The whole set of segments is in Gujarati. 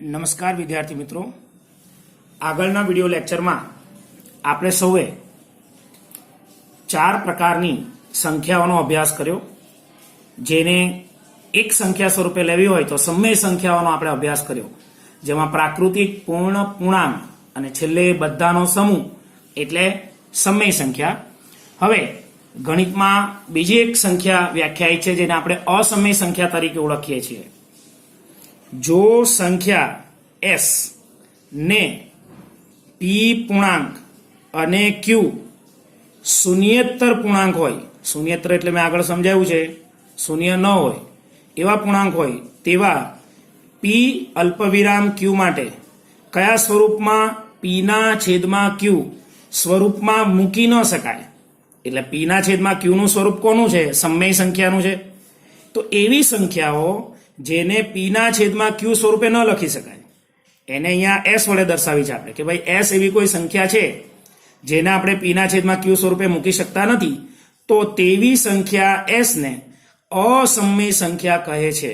નમસ્કાર વિદ્યાર્થી મિત્રો, આગળના વિડિયો લેક્ચરમાં આપણે સૌએ 4 પ્રકારની સંખ્યાઓનો અભ્યાસ કર્યો. જેને એક સંખ્યા સ્વરૂપે લેવી હોય તો સમય સંખ્યાઓનો આપણે અભ્યાસ કર્યો, જેમાં પ્રાકૃતિક, પૂર્ણ, પૂર્ણાંક અને છેલ્લે બધાનો સમૂહ એટલે સમય સંખ્યા. હવે ગણિતમાં બીજી એક સંખ્યા વ્યાખ્યાયિત છે જેને આપણે અસમય સંખ્યા તરીકે ઓળખીએ છીએ. જો સંખ્યા s ને p પૂર્ણાંક અને q શૂન્યેતર પૂર્ણાંક હોય, શૂન્યેતર એટલે મેં આગળ સમજાવ્યું છે શૂન્ય ન હોય એવા પૂર્ણાંક હોય, તેવા p અલ્પવિરામ q માટે કયા સ્વરૂપમાં p ના છેદમાં q સ્વરૂપમાં મૂકી ન શકાય. એટલે p ના છેદમાં q નું સ્વરૂપ કોનું છે? સમય સંખ્યાનું છે. તો એવી સંખ્યાઓ જેને p ના છેદમાં q સ્વરૂપે ન લખી શકાય એને અહીંયા s વડે દર્શાવી છે આપણે કે ભાઈ s એવી કોઈ સંખ્યા છે જેને આપણે p ના છેદમાં q સ્વરૂપે મૂકી શકતા નથી, તો તેવી સંખ્યા s ને અસમય સંખ્યા કહે છે.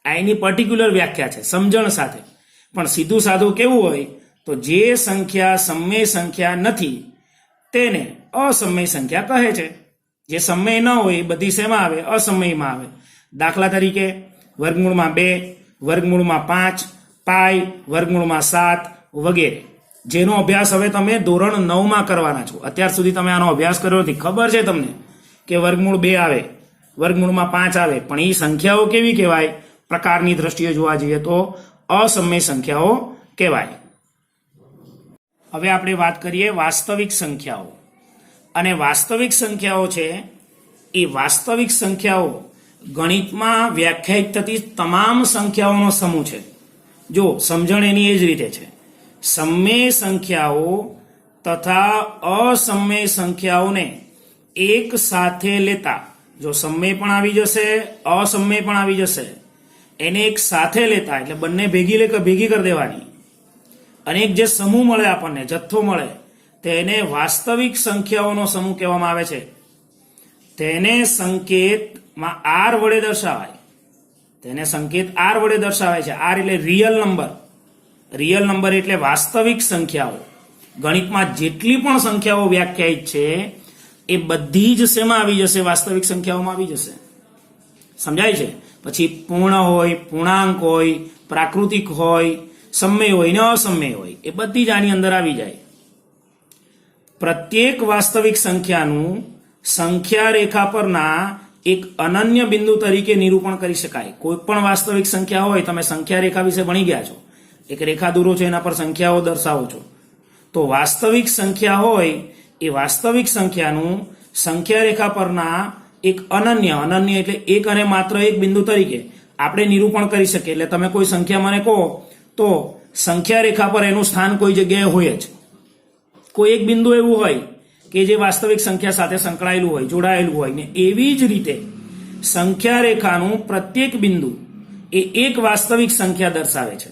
આ એની પર્ટિક્યુલર વ્યાખ્યા છે સમજણ સાથે. પણ સીધું સાધું કેવું હોય તો જે સંખ્યા સમય સંખ્યા નથી તેને અસમય સંખ્યા કહે છે. જે સમય ન હોય બધી શેમાં આવે? અસમયમાં આવે. દાખલા તરીકે વર્ગમૂળમાં 2, વર્ગમૂળમાં 5, પાઈ, વર્ગમૂળમાં 7 વગેરે, જેનો અભ્યાસ હવે તમે ધોરણ 9માં કરવાના છો. અત્યાર સુધી તમે આનો અભ્યાસ કર્યો નથી. ખબર છે તમને કે વર્ગમૂળ 2 આવે, વર્ગમૂળમાં 5 આવે, પણ એ સંખ્યાઓ કેવી કહેવાય? પ્રકારની દ્રષ્ટિએ જોવા જઈએ તો અસમય સંખ્યાઓ કહેવાય. હવે આપણે વાત કરીએ વાસ્તવિક સંખ્યાઓ. અને વાસ્તવિક સંખ્યાઓ છે એ વાસ્તવિક સંખ્યાઓ ગણિતમાં વ્યાખ્યાયિત થતી તમામ સંખ્યાઓનો સમૂહ છે. જો સમજણ એની એ જ રીતે છે. સમય સંખ્યાઓ તથા અસમય સંખ્યાઓને એક સાથે લેતા, જો સમય પણ આવી જશે અસમય પણ આવી જશે, એને એક સાથે લેતા એટલે બંને ભેગી કરી દેવાની, અને એક જે સમૂહ મળે આપણને, જથ્થો મળે, તેને વાસ્તવિક સંખ્યાઓનો સમૂહ કહેવામાં આવે છે. તેને સંકેતમાં r વડે દર્શાવાય. તેને સંકેત r વડે દર્શાવાય છે. r એટલે રિયલ નંબર. રિયલ નંબર એટલે વાસ્તવિક સંખ્યાઓ. ગણિતમાં જેટલી પણ સંખ્યાઓ વ્યાખ્યાયિત છે એ બધી જ શેમાં આવી જશે? વાસ્તવિક સંખ્યાઓમાં આવી જશે. સમજાય છે? પછી પૂર્ણ હોય, પૂર્ણાંક હોય, પ્રાકૃતિક હોય, સમય હોય ને અસમય હોય, એ બધી જ આની અંદર આવી જાય. પ્રત્યેક વાસ્તવિક સંખ્યાનું સંખ્યા રેખા પરના એક અનન્ય બિંદુ તરીકે નિરૂપણ કરી શકાય. કોઈ પણ વાસ્તવિક સંખ્યા હોય, તમે સંખ્યા રેખા વિશે ભણી ગયા છો, એક રેખા દોરો છો, એના પર સંખ્યાઓ દર્શાવો છો. તો વાસ્તવિક સંખ્યા હોય એ વાસ્તવિક સંખ્યાનું સંખ્યા રેખા પરના એક અનન્ય એટલે એક અને માત્ર એક બિંદુ તરીકે આપણે નિરૂપણ કરી શકીએ. એટલે તમે કોઈ સંખ્યા મને કહો તો સંખ્યા રેખા પર એનું સ્થાન કોઈ જગ્યાએ હોય જ. કોઈ એક બિંદુ એવું હોય કે જે વાસ્તવિક સંખ્યા સાથે સંકળાયેલું હોય, જોડાયેલું હોય, ને એવી જ રીતે સંખ્યા રેખાનું પ્રત્યેક બિંદુ એ એક વાસ્તવિક સંખ્યા દર્શાવે છે.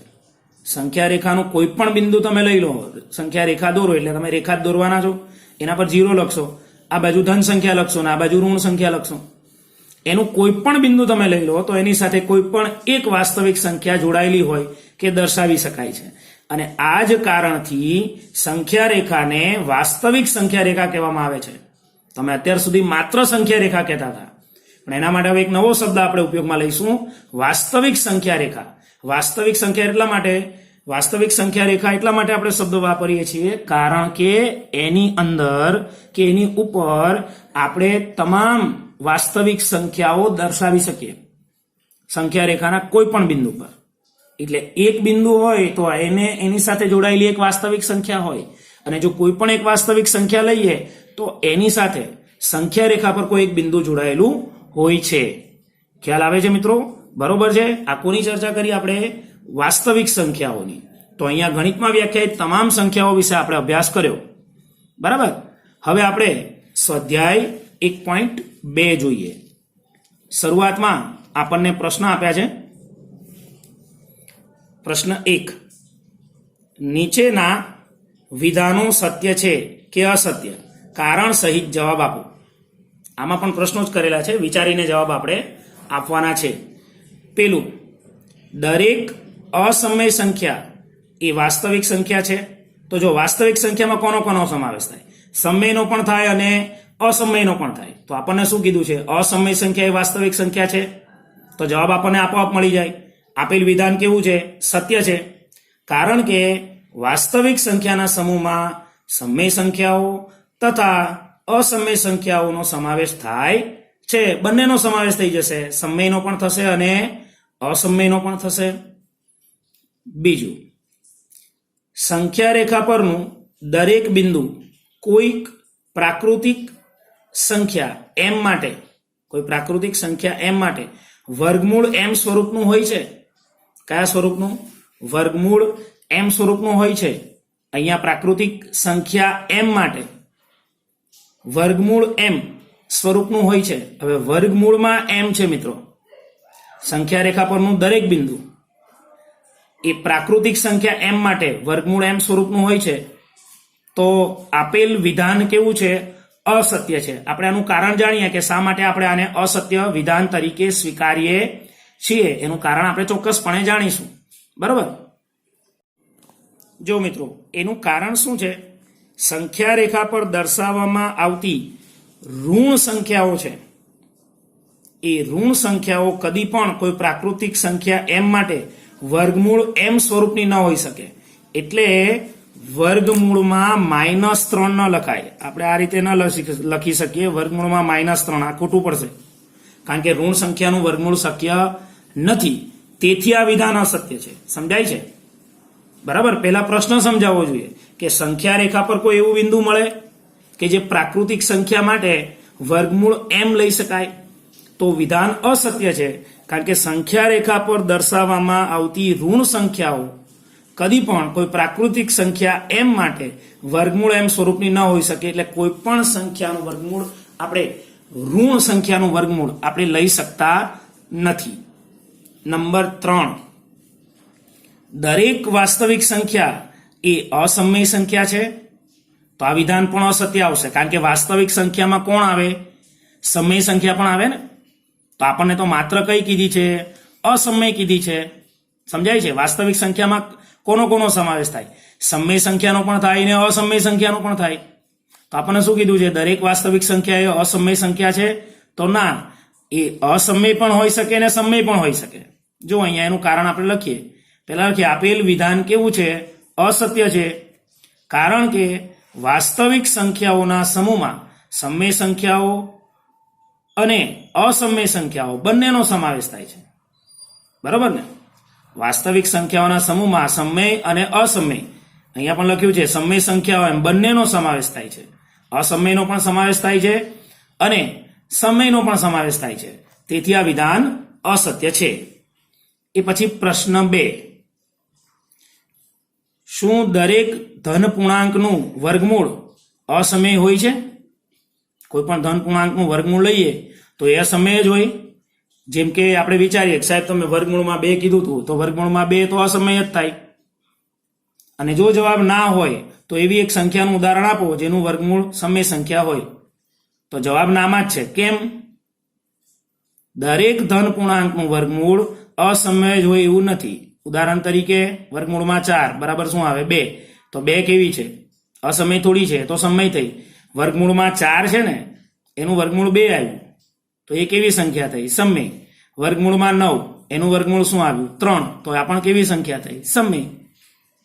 સંખ્યા રેખાનું કોઈ પણ બિંદુ તમે લઈ લો, સંખ્યા રેખા દોરો એટલે તમે રેખા જ દોરવાના છો, એના પર 0 લખશો, આ બાજુ ધન સંખ્યા લખશો ને આ બાજુ ઋણ સંખ્યા લખશો. એનું કોઈ પણ બિંદુ તમે લઈ લો તો એની સાથે કોઈ પણ એક વાસ્તવિક સંખ્યા જોડાયેલી હોય કે દર્શાવી શકાય છે. અને આ જ કારણથી સંખ્યા રેખાને વાસ્તવિક સંખ્યા રેખા કહેવામાં આવે છે. તમે અત્યાર સુધી માત્ર સંખ્યા રેખા કહેતા હતા, પણ એના માટે હવે એક નવો શબ્દ આપણે ઉપયોગમાં લઈશું, વાસ્તવિક સંખ્યા રેખા. વાસ્તવિક સંખ્યા એટલા માટે, વાસ્તવિક સંખ્યા રેખા એટલા માટે આપણે શબ્દ વાપરીએ છીએ કારણ કે એની અંદર કે એની ઉપર આપણે તમામ વાસ્તવિક સંખ્યાઓ દર્શાવી શકીએ સંખ્યા રેખાના કોઈ પણ બિંદુ પર. એટલે એક બિંદુ હોય તો એની સાથે જોડાયેલી એક વાસ્તવિક સંખ્યા હોય, અને જો કોઈ પણ એક વાસ્તવિક સંખ્યા લઈએ તો એની સાથે સંખ્યા રેખા પર કોઈ એક બિંદુ જોડાયેલું હોય છે. ખ્યાલ આવે છે મિત્રો? બરોબર છે? આ કોની ચર્ચા કરી આપણે? વાસ્તવિક સંખ્યાઓની. તો અહીંયા ગણિતમાં વ્યાખ્યાયિત તમામ સંખ્યાઓ વિશે આપણે અભ્યાસ કર્યો. બરાબર. હવે આપણે સ્વાધ્યાય 1.2 જોઈએ. શરૂઆતમાં આપણને પ્રશ્ન આપ્યા છે. પ્રશ્ન 1, નીચેના વિધાનો સત્ય છે કે અસત્ય? કારણ સહિત જવાબ આપો. આમાં પણ પ્રશ્નો જ કરેલા છે, વિચારીને જવાબ આપણે આપવાના છે. પેલું, દરેક અસમય સંખ્યા એ વાસ્તવિક સંખ્યા છે. તો જો વાસ્તવિક સંખ્યામાં કોનો કોનો સમાવેશ થાય? સમયનો પણ થાય અને અસમયનો પણ થાય. તો આપણને શું કીધું છે? અસમય સંખ્યા એ વાસ્તવિક સંખ્યા છે. તો જવાબ આપણને આપોઆપ મળી જાય. આપેલ વિધાન કેવું છે? સત્ય છે. કારણ કે વાસ્તવિક સંખ્યાના સમૂહમાં સમય સંખ્યાઓ તથા અસમય સંખ્યાઓનો સમાવેશ થાય છે. બંનેનો સમાવેશ થઈ જશે. સમયનો પણ થશે અને અસમયનો પણ થશે. બીજું, સંખ્યા રેખા પરનું દરેક બિંદુ કોઈક પ્રાકૃતિક સંખ્યા m માટે, કોઈ પ્રાકૃતિક સંખ્યા m માટે વર્ગમૂળ m સ્વરૂપનું હોય છે. કયા સ્વરૂપનું? વર્ગમૂળ m સ્વરૂપનું હોય છે. અહીંયા પ્રાકૃતિક સંખ્યા m માટે વર્ગમૂળ m સ્વરૂપનું હોય છે. હવે વર્ગમૂળમાં m છે મિત્રો. સંખ્યા રેખા પરનું દરેક બિંદુ એ પ્રાકૃતિક સંખ્યા m માટે વર્ગમૂળ m સ્વરૂપનું હોય છે. તો આપેલ વિધાન કેવું છે? અસત્ય છે. આપણે આનું કારણ જાણીએ કે શા માટે આપણે આને અસત્ય વિધાન તરીકે સ્વીકારીએ છીએ. એનું કારણ આપણે ચોક્કસપણે જાણીશું. બરાબર? જો મિત્રો, એનું કારણ શું છે? સંખ્યા રેખા પર દર્શાવવામાં આવતી ઋણ સંખ્યાઓ છે. એ ઋણ સંખ્યાઓ કદી પણ કોઈ પ્રાકૃતિક સંખ્યા m માટે વર્ગમૂળ m સ્વરૂપની ન હોઈ શકે. એટલે વર્ગમૂળમાં -3 ન લખાય. આપણે આ રીતે ન લખી શકીએ વર્ગમૂળમાં -3. આ ખોટું પડશે. કારણ કે ઋણ સંખ્યાનું વર્ગમૂળ શક્ય નથી. તેથી આ વિધાન અસત્ય છે. સમજાય છે? બરાબર? પહેલા પ્રશ્ન સમજાવવો જોઈએ કે સંખ્યા રેખા પર કોઈ એવું બિંદુ મળે કે જે પ્રાકૃતિક સંખ્યા માટે વર્ગમૂળ m લઈ શકાય. તો વિધાન અસત્ય છે. કારણ કે સંખ્યા રેખા પર દર્શાવવામાં આવતી ઋણ સંખ્યાઓ કદી પણ કોઈ પ્રાકૃતિક સંખ્યા m માટે વર્ગમૂળ m સ્વરૂપની ન હોઈ શકે. એટલે કોઈ પણ સંખ્યાનું વર્ગમૂળ આપણે ઋણ સંખ્યાનું વર્ગમૂળ આપણે લઈ શકતા નથી. નંબર 3, દરેક વાસ્તવિક સંખ્યા એ અસમય સંખ્યા છે. તો આ વિધાન પણ અસત્ય આવશે. કારણ કે વાસ્તવિક સંખ્યામાં કોણ આવે? સમય સંખ્યા પણ આવે ને. તો આપણને તો માત્ર કઈ કીધી છે? અસમય કીધી છે. સમજાય છે? વાસ્તવિક સંખ્યામાં કોનો સમાવેશ થાય? સમય સંખ્યાનો પણ થાય ને અસમય સંખ્યાનો પણ થાય. તો આપણને શું કીધું છે? દરેક વાસ્તવિક સંખ્યા એ અસમય સંખ્યા છે. તો ના, એ અસમય પણ હોઈ શકે ને સમય પણ હોઈ શકે. જો અહીંયા એનું કારણ આપણે લખીએ. પહેલા લખીએ, આપેલ વિધાન કેવું છે? અસત્ય છે. કારણ કે વાસ્તવિક સંખ્યાઓના સમૂહમાં સમય સંખ્યાઓ અને અસમય સંખ્યાઓ બંનેનો સમાવેશ થાય છે. બરાબર ને? વાસ્તવિક સંખ્યાઓના સમૂહમાં સમય અને અસમય, અહીંયા પણ લખ્યું છે સમય સંખ્યાઓ એમ બંનેનો સમાવેશ થાય છે. અસમયનો પણ સમાવેશ થાય છે અને સમયનો પણ સમાવેશ થાય છે. તેથી આ વિધાન અસત્ય છે. એ પછી પ્રશ્ન 2, શું દરેક ધન પૂર્ણાંકનું વર્ગમૂળ અસમય હોય છે? કોઈ પણ ધન પૂર્ણાંકનું વર્ગમૂળ લઈએ તો એ અસમય જ હોય. જેમ કે આપણે વિચારીએ સાહેબ તમે વર્ગમૂળમાં 2 કીધું હતું, તો વર્ગમૂળમાં 2 તો અસમય જ થાય. અને જો જવાબ ના હોય તો એવી એક સંખ્યાનું ઉદાહરણ આપો જેનું વર્ગમૂળ સમય સંખ્યા હોય. તો જવાબ નામાં જ છે. કેમ? દરેક ધન પૂર્ણાંકનું વર્ગમૂળ અસમય જ હોય એવું નથી. ઉદાહરણ તરીકે વર્ગમૂળમાં 4 બરાબર શું આવે? 2. તો 2 કેવી છે? અસમય થોડી છે, તો સમય થઈ. વર્ગમૂળમાં 4 છે ને, એનું વર્ગમૂળ 2 આવ્યું, તો એ કેવી સંખ્યા થઈ? સમય. વર્ગમૂળમાં 9, એનું વર્ગમૂળ શું આવ્યું? 3, તો આ પણ કેવી સંખ્યા થઈ? સમય.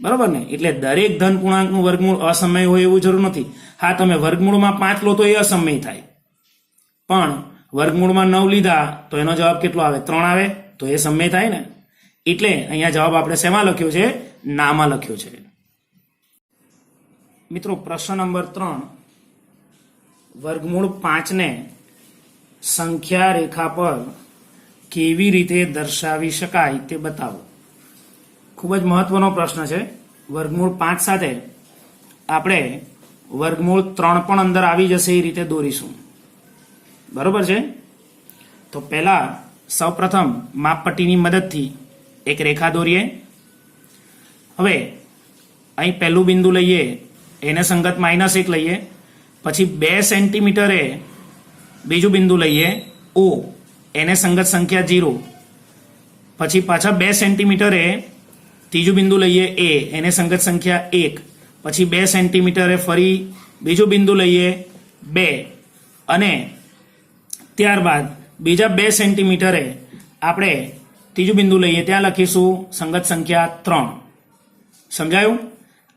બરાબર ને? એટલે દરેક ધન પૂર્ણાંકનું વર્ગમૂળ અસમય હોય એવું જરૂર નથી. હા, તમે વર્ગમૂળમાં 5 લો તો એ અસમય થાય, પણ વર્ગમૂળમાં 9 લીધા તો એનો જવાબ કેટલો આવે? 3 આવે, તો એ સમય થાય ને. એટલે અહીંયા જવાબ આપણે શેમાં લખ્યો છે? નામાં લખ્યો છે. મિત્રો, પ્રશ્ન નંબર 3, વર્ગમૂળ 5 ને સંખ્યા રેખા પર કેવી રીતે દર્શાવી શકાય તે બતાવો. ખૂબ જ મહત્વનો પ્રશ્ન છે. વર્ગમૂળ 5 સાથે આપણે વર્ગમૂળ 3 પણ અંદર આવી જશે એ રીતે દોરીશું. બરોબર છે? તો પહેલા સૌપ્રથમ માપપટ્ટીની મદદથી એક રેખા દોરીએ. હવે અહીં પહેલું બિંદુ લઈએ, એને સંગત -1 લઈએ. પછી 2 સેન્ટીમીટરે બીજું બિંદુ લઈએ O, એને સંગત સંખ્યા 0. પછી પાછા 2 સેન્ટીમીટરે ત્રીજું બિંદુ લઈએ એ, એને સંગત સંખ્યા 1, પછી 2 સેન્ટીમીટરે ફરી બીજું બિંદુ લઈએ 2, અને ત્યારબાદ બીજા 2 સેન્ટીમીટરે આપણે ત્રીજું બિંદુ લઈએ, ત્યાં લખીશું સંગત સંખ્યા 3. સમજાયું?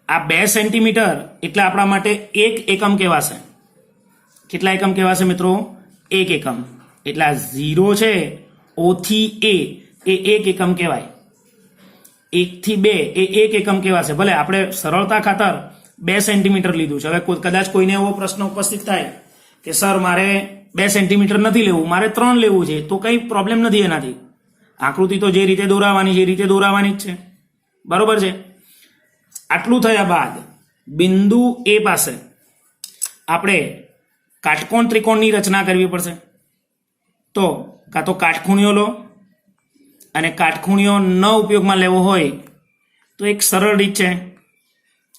આ 2 સેન્ટીમીટર એટલે આપણા માટે 1 એકમ કહેવાશે. કેટલા એકમ કહેવાશે મિત્રો? 1 એકમ. એટલે આ 0 છે O થી A એ 1 એકમ કહેવાય. 1 થી 2 એ 1 એકમ કહેવાશે. ભલે આપણે સરળતા ખાતર 2 સેન્ટીમીટર લીધું છે. હવે કદાચ કોઈને એવો પ્રશ્ન ઉપસ્થિત થાય કે સર મારે 2 સેન્ટીમીટર નથી લેવું, મારે 3 લેવું છે, તો કંઈ પ્રોબ્લેમ નથી એનાથી. આકૃતિ તો જે રીતે દોરાવાની છે એ રીતે દોરાવાની જ છે. બરોબર છે? આટલું થયા બાદ બિંદુ એ પાસે આપણે કાટકોણ ત્રિકોણની રચના કરવી પડશે. તો કાં તો કાટખૂણિયો લો, અને કાટખૂણિયો ન ઉપયોગમાં લેવો હોય તો એક સરળ રીત છે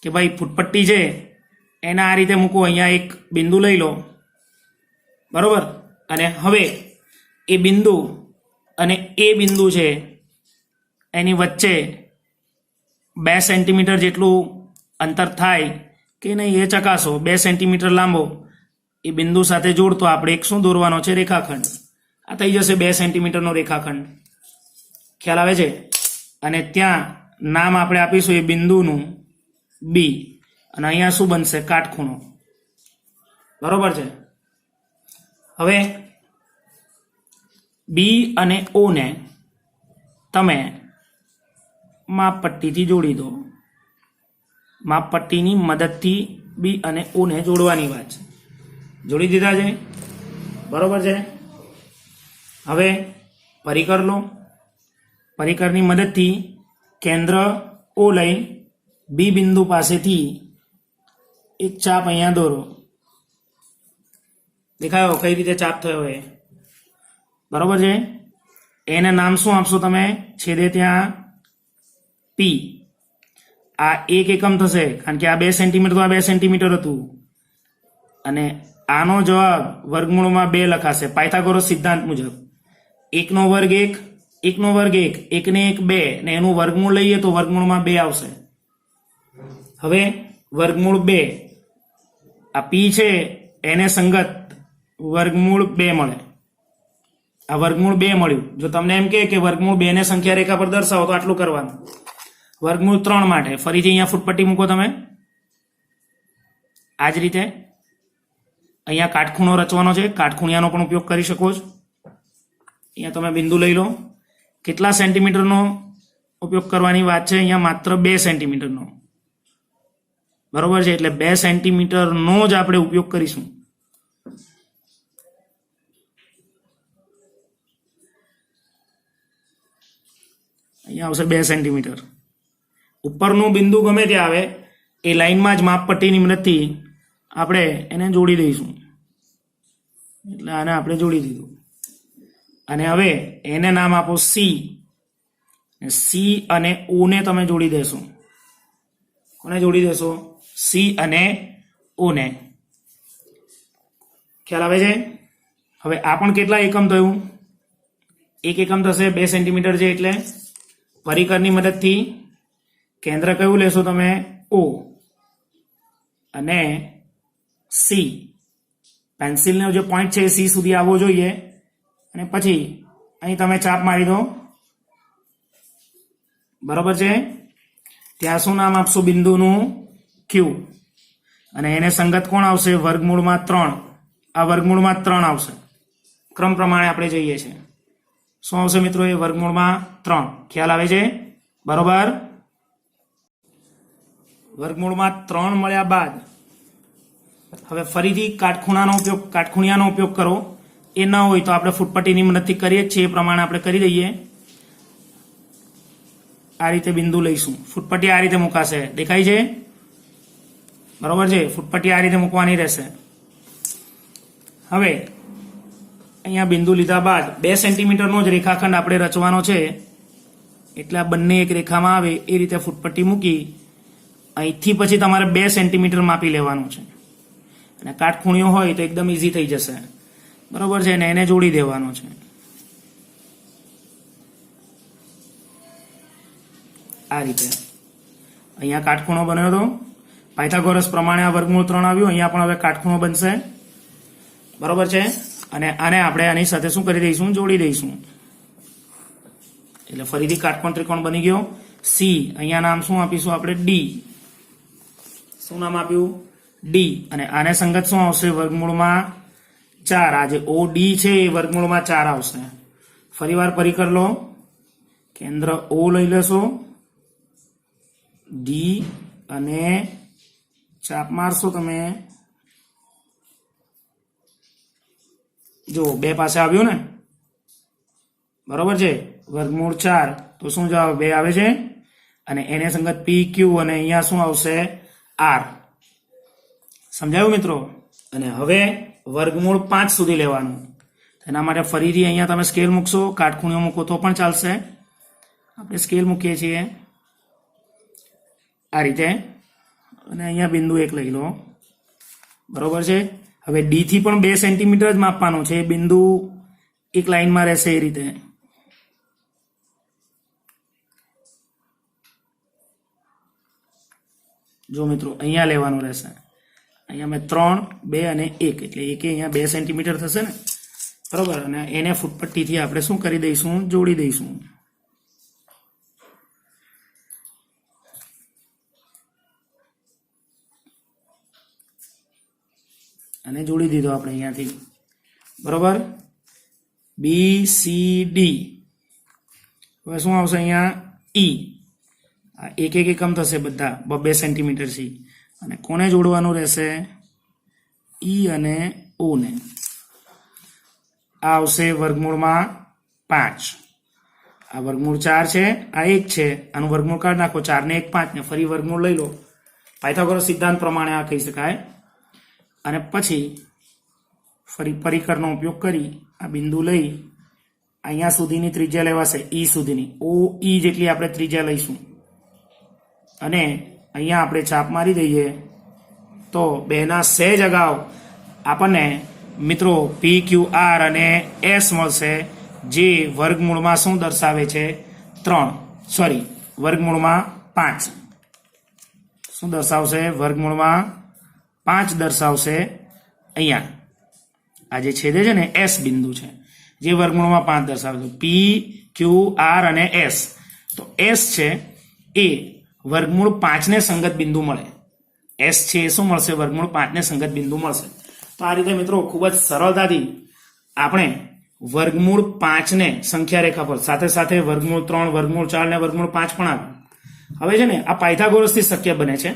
કે ભાઈ ફૂટપટ્ટી છે એને આ રીતે મૂકો, અહીંયા એક બિંદુ લઈ લો. બરોબર? અને હવે એ બિંદુ અને એ બિંદુ છે એની વચ્ચે 2 સેન્ટીમીટર જેટલું અંતર થાય કે નહીં એ ચકાસો. 2 સેન્ટીમીટર લાંબો એ બિંદુ સાથે જોડતો આપણે એક શું દોરવાનો છે? રેખાખંડ. આ થઈ જશે 2 સેન્ટીમીટરનો રેખાખંડ. ખ્યાલ આવે છે? અને ત્યાં નામ આપણે આપીશું એ બિંદુનું બી, અને અહીંયા શું બનશે? કાટખૂણો. બરોબર છે? હવે બી અને ઓ ને તમે માપપટ્ટીથી જોડી દો. માપપટ્ટીની મદદથી બી અને ઓ ને જોડવાની વાત છે. જોડી દીધા છે? બરોબર છે? હવે પરિકર લો. પરિકરની મદદથી કેન્દ્ર ઓ લઈ બી બિંદુ પાસેથી એક ચાપ અહીંયા દોરો. દેખાયો કઈ રીતે ચાપ થયો એ? બરોબર છે? એને નામ શું આપશો તમે? છેદે ત્યાં પી. આ 1 એકમ થશે કારણ કે આ 2 સેન્ટીમીટર તો આ 2 સેન્ટીમીટર હતું, અને આનો જવાબ વર્ગમૂળમાં 2 લખાશે પાયથાગોરસ સિદ્ધાંત મુજબ. 1 નો વર્ગ 1, 1 નો વર્ગ 1, 1 ને 1 2, ને એનું વર્ગમૂળ લઈએ તો વર્ગમૂળમાં 2 આવશે. હવે વર્ગમૂળ 2, આ પી છે એને સંગત વર્ગમૂળ 2 મળે. આ વર્ગમૂળ 2 મળ્યું. જો તમને એમ કે વર્ગમૂળ 2 ને સંખ્યા રેખા પર દર્શાવો તો આટલું કરવાનું. વર્ગમૂળ 3 માટે ફરીથી અહીંયા ફૂટપટ્ટી મૂકો તમે. આ જ રીતે અહીંયા કાટખૂણો રચવાનો છે. કાટખૂણિયાનો પણ ઉપયોગ કરી શકો છો. અહીંયા તમે બિંદુ લઈ લો. કેટલા સેન્ટીમીટરનો ઉપયોગ કરવાની વાત છે? અહીંયા માત્ર 2 સેન્ટીમીટરનો. બરોબર છે? એટલે 2 સેન્ટીમીટરનો જ આપણે ઉપયોગ કરીશું. અહીંયા આવશે 2 સેન્ટીમીટર. ઉપરનું બિંદુ ગમે ત્યાં આવે એ લાઈનમાં જ માપપટ્ટીની મદદથી આપણે એને જોડી દઈશું. એટલે આને આપણે જોડી દીધું. અને હવે એને નામ આપો સી. સી અને ઓ ને તમે જોડી દેશો. કોને જોડી દેશો? સી અને ઓ ને. ખ્યાલ આવે છે? હવે આ પણ કેટલા એકમ થયું? 1 એકમ થશે. 2 સેન્ટીમીટર છે એટલે પરિકરની મદદથી કેન્દ્ર કયું લેશો તમે? ઓ અને સી. પેન્સિલનો જે પોઈન્ટ છે સી સુધી આવવો જોઈએ, અને પછી અહીં તમે ચાપ મારી દો. બરોબર છે? ત્યાં શું નામ આપશો? બિંદુનું ક્યુ. અને એને સંગત કોણ આવશે? વર્ગમૂળમાં 3. આ વર્ગમૂળમાં 3 આવશે. ક્રમ પ્રમાણે આપણે જઈએ છીએ. શું આવશે મિત્રો? એ વર્ગમૂળમાં 3. ખ્યાલ આવે છે? બરોબર? વર્ગમૂળમાં 3 મળ્યા બાદ હવે ફરીથી કાટખૂણિયાનો ઉપયોગ કરો. એ ન હોય તો આપણે ફૂટપટ્ટીની મદદથી કરીએ જ છીએ, એ પ્રમાણે આપણે કરી દઈએ. આ રીતે બિંદુ લઈશું. ફૂટપટ્ટી આ રીતે મુકાશે. દેખાય છે? બરોબર છે? ફૂટપટ્ટી આ રીતે મૂકવાની રહેશે. હવે અહીંયા બિંદુ લીધા બાદ 2 સેન્ટીમીટરનો જ રેખાખંડ આપણે રચવાનો છે. એટલે આ બંને એક રેખામાં આવે એ રીતે ફૂટપટ્ટી મૂકી અહીંથી પછી તમારે 2 સેન્ટીમીટર માપી લેવાનું છે. અને કાટખૂણિયો હોય તો એકદમ ઈઝી થઈ જશે. બરોબર છે? ને એને જોડી દેવાનો છે. આ રીતે અહીંયા કાટખૂણો બન્યો હતો, પાયથાગોરસ પ્રમાણે આ વર્ગમૂળ 3 આવ્યું, અહીંયા પણ હવે કાટખૂણો બનશે, બરોબર છે. અને આને આપણે આની સાથે શું કરી દઈશું, જોડી દઈશું, એટલે ફરીથી કાટકોણ ત્રિકોણ બની ગયો. સી, અહીંયા નામ શું આપીશું આપણે, ડી. શું નામ આપ્યું, ડી. અને આને સંગત શું આવશે, વર્ગમૂળમાં 4. આ જે ઓ ડી છે એ વર્ગમૂળમાં 4 આવશે. ફરીવાર પરિકર લો, કેન્દ્ર ઓ લઈ લેશો, ડી અને ચાપ મારશો તમે, જો 2 પાસે આવ્યું ને, બરોબર છે. વર્ગમૂળ 4 તો શું જવાબ 2 આવે છે. અને એને સંગત પી ક્યુ અને અહીંયા શું આવશે, આર. સમજાયું મિત્રો. અને હવે વર્ગમૂળ 5 સુધી લેવાનું. એના માટે ફરીથી અહીંયા તમે સ્કેલ મૂકશો, કાટખૂણો મૂકો તો પણ ચાલશે. આપણે સ્કેલ મૂકીએ છીએ આ રીતે, અને અહીંયા બિંદુ 1 લઈ લો, બરોબર છે. હવે ડી થી પણ 2 સેન્ટીમીટર જ માપવાનું છે, બિંદુ એક લાઈનમાં રહેશે એ રીતે. જો મિત્રો અહીંયા લેવાનું રહેશે, અહીંયા મેં 3, 2 અને 1, એટલે એક અહીંયા 2 સેન્ટીમીટર થશે ને, બરોબર. અને એને ફૂટપટ્ટીથી આપણે શું કરી દઈશું, જોડી દઈશું. અને જોડી દીધો આપણે અહીંયાથી, બરોબર. B C D. હવે શું આવશે અહીંયા, ઈ. આ એક એકમ થશે બધા 2 સેન્ટીમીટરથી. અને કોને જોડવાનું રહેશે, ઈ અને ઓ ને. આ આવશે વર્ગમૂળમાં 5. આ વર્ગમૂળ 4 છે, આ 1 છે, આનું વર્ગમૂળ કાઢી નાખો, 4 ને 1 5 ને ફરી વર્ગમૂળ લઈ લો. પાયથાગોરસ સિદ્ધાંત પ્રમાણે આ કહી શકાય. અને પછી ફરી પરિકરનો ઉપયોગ કરી આ બિંદુ લઈ અહીંયા સુધીની ત્રિજ્યા લેવાશે, ઈ સુધીની, ઓ ઈ જેટલી આપણે ત્રિજ્યા લઈશું. અને અહીંયા આપણે છાપ મારી દઈએ તો 2 ના સહેજ અગાઉ આપણને મિત્રો પી ક્યુ આર અને એસ મળશે, જે વર્ગમૂળમાં શું દર્શાવે છે, 3, વર્ગમૂળમાં 5. શું દર્શાવશે, વર્ગમૂળમાં 5 દર્શાવશે. અહીંયા આ જે છેદે છે ને એસ બિંદુ છે, જે વર્ગમૂળમાં 5 દર્શાવે છે. પી ક્યુ આર અને એસ, તો એસ છે એ વર્ગમૂળ 5 ને સંગત બિંદુ મળે. એસ છે એ શું મળશે, વર્ગમૂળ 5 ને સંગત બિંદુ મળશે. તો આ રીતે મિત્રો ખૂબ જ સરળતાથી આપણે વર્ગમૂળ 5 ને સંખ્યા રેખા પર, સાથે સાથે વર્ગમૂળ 3, વર્ગમૂળ 4 ને વર્ગમૂળ 5 પણ આવે. હવે છે ને આ પાયથાગોરસથી શક્ય બને છે.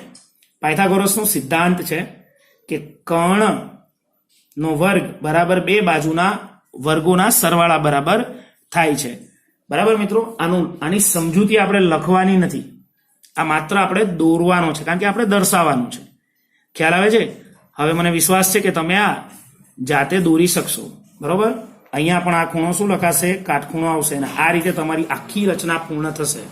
પાયથાગોરસનો સિદ્ધાંત છે કે કર્ણ નો વર્ગ બરાબર 2 બાજુના વર્ગોના સરવાળા બરાબર થાય છે, બરાબર મિત્રો. આની સમજૂતી આપણે લખવાની નથી, આ માત્ર આપણે દોરવાનો છે, કારણ કે આપણે દર્શાવવાનું છે. ખ્યાલ આવે છે. હવે મને વિશ્વાસ છે કે તમે આ જાતે દોરી શકશો, બરોબર. અહીંયા પણ આ ખૂણો શું લખાશે, કાટખૂણો આવશે, અને આ રીતે તમારી આખી રચના પૂર્ણ થશે.